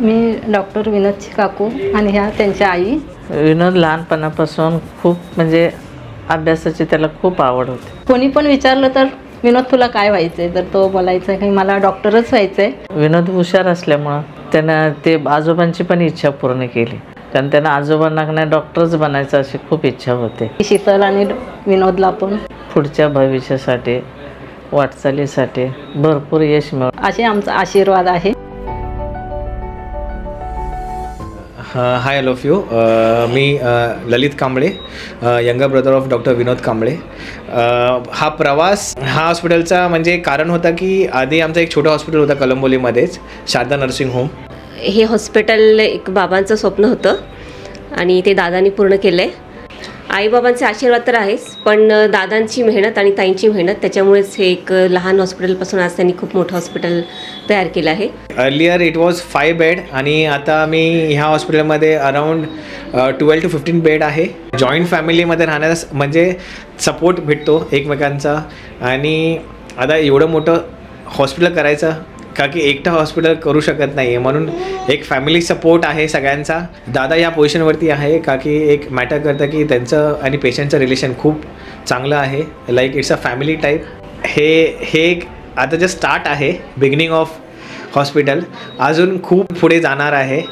मी doctor विनोदची काकू आणि ह्या त्यांच्या आई. विनोद लहानपणापासून खूप म्हणजे अभ्यासाची त्याला खूप आवड होती. कोणी पण विचारलं तर विनोद तुला काय व्हायचंय, तर तो बोलायचा की मला डॉक्टरच व्हायचंय. विनोद हुशार असल्यामुळं त्यानं ते आजोबांची पण इच्छा पूर्ण केली, कारण त्यांना आजोबांना डॉक्टरच बनायचं अशी खूप इच्छा होते. शीतल आणि विनोदला पण पुढच्या भविष्यासाठी वाटचालीसाठी भरपूर यश मिळो असे आमचा आशीर्वाद आहे. Hi all of you. मी Lalit Kamble, younger brother of doctor Vinod Kamble. हा प्रवास हा हॉस्पिटलचा म्हणजे कारण होता की आधी आमचं एक छोटं हॉस्पिटल होतं कलंबोलीमध्येच, शारदा नर्सिंग होम. हे हॉस्पिटल एक बाबांचं स्वप्न होतं आणि ते दादांनी पूर्ण केलं आहे. आईबाबांचे आशीर्वाद तर आहेच, पण दादांची मेहनत आणि ताईंची मेहनत त्याच्यामुळेच हे एक लहान हॉस्पिटलपासून आज त्यांनी खूप मोठं हॉस्पिटल तयार केलं आहे. अर्लियर इट वॉज 5 बेड आणि आता मी ह्या हॉस्पिटलमध्ये अराऊंड 12 to 15 बेड आहे. जॉईंट फॅमिलीमध्ये राहण्यास म्हणजे सपोर्ट भेटतो एकमेकांचा. आणि आता एवढं मोठं हॉस्पिटल करायचं का की एकटं हॉस्पिटल करू शकत नाही आहे, म्हणून एक फॅमिली सपोर्ट आहे सगळ्यांचा. दादा या पोझिशनवरती आहे का की एक मॅटर करतं की त्यांचं आणि पेशंटचं रिलेशन खूप चांगलं आहे, like it's a family type. हे एक आता जे स्टार्ट आहे, बिगिनिंग ऑफ हॉस्पिटल, अजून खूप पुढे जाणार आहे.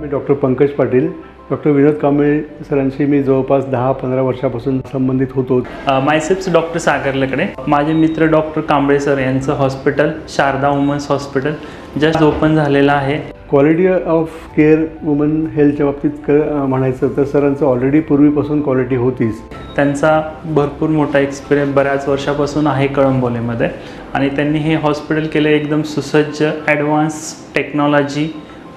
मी डॉक्टर पंकज पाटील, डॉक्टर विनोद कांबळे सरांशी मी जवळपास 10-15 वर्षापासून संबंधित होतो. Myself doctor Sagar Lakade. माझे मित्र डॉक्टर कांबळे सर यांचं hospital Sharda women's hospital just open झालेलं आहे. क्वालिटी ऑफ केअर वुमन हेल्थच्या बाबतीत म्हणायचं तर सरांचं ऑलरेडी पूर्वीपासून क्वालिटी होतीच. त्यांचा भरपूर मोठा एक्सपिरियन्स बऱ्याच वर्षापासून आहे कळंबोलीमध्ये आणि त्यांनी हे हॉस्पिटल केलं एकदम सुसज्ज, ॲडव्हान्स टेक्नॉलॉजी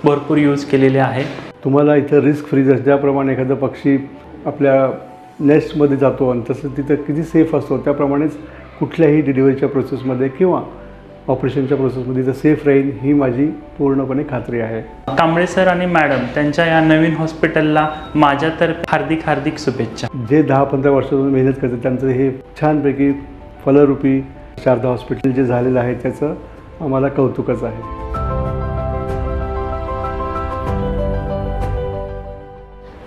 भरपूर यूज केलेली आहे. तुम्हाला इथं रिस्क फ्री, ज्याप्रमाणे एखादा पक्षी आपल्या नेस्टमध्ये जातो आणि तसं तिथं किती सेफ असतो, त्याप्रमाणेच कुठल्याही डिलिव्हरीच्या प्रोसेसमध्ये किंवा ऑपरेशनच्या प्रोसेसमध्ये इथं सेफ राहील ही माझी पूर्णपणे खात्री आहे. कांबळे सर आणि मॅडम त्यांच्या या नवीन हॉस्पिटलला माझ्यातर्फे हार्दिक हार्दिक शुभेच्छा. जे 10-15 वर्षापासून मेहनत करतात त्यांचं हे छानपैकी फलरूपी शारदा हॉस्पिटल जे झालेलं आहे त्याचं आम्हाला कौतुकच आहे.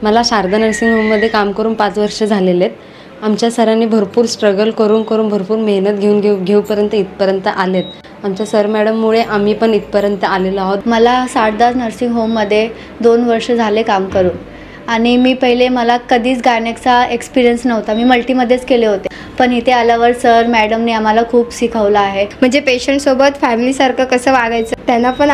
मला शारदा नर्सिंग होममध्ये काम करून 5 वर्ष झालेले आहेत. आमच्या सरांनी भरपूर स्ट्रगल करून भरपूर मेहनत घेऊपर्यंत इथपर्यंत आलेत. आमच्या सर मॅडममुळे आम्ही पण इथपर्यंत आलेलो आहोत. मला शारदा नर्सिंग होममध्ये 2 वर्ष झाले काम करून आणि मला कधीच गायनेकचा एक्सपिरियन्स नव्हता. मी मल्टीमध्येच केले होते, पण इथे आल्यावर सर मॅडमने आम्हाला खूप शिकवलं आहे. म्हणजे पेशंटसोबत फॅमिलीसारखं कसं वागायचं, त्यांना पण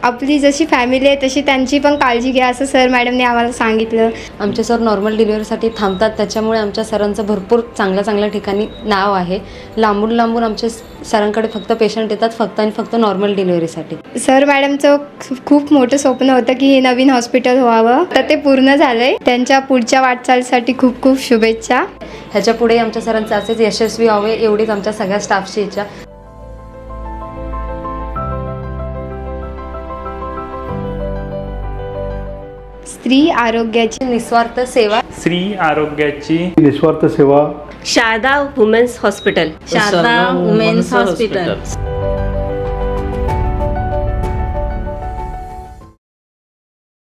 आपली जशी फॅमिली आहे तशी त्यांची पण काळजी घ्या असं सर मॅडमने आम्हाला सांगितलं. आमचे सर नॉर्मल डिलिव्हरीसाठी थांबतात, त्याच्यामुळे आमच्या सरांचं भरपूर चांगल्या ठिकाणी नाव आहे. लांबून आमच्या सरांकडे फक्त पेशंट येतात फक्त नॉर्मल डिलिव्हरीसाठी. सर मॅडमचं खूप मोठं स्वप्न होतं की हे नवीन हॉस्पिटल व्हावं, तर ते पूर्ण झालंय. त्यांच्या पुढच्या वाटचालीसाठी खूप खूप शुभेच्छा. ह्याच्या पुढे आमच्या सरांचे असेच यशस्वी व्हावे एवढीच आमच्या सगळ्या स्टाफची इच्छा. स्त्री आरोग्याची निस्वार्थ सेवा. स्त्री आरोग्याची निस्वार्थ सेवा. Sharda women's hospital. Sharda women's hospital.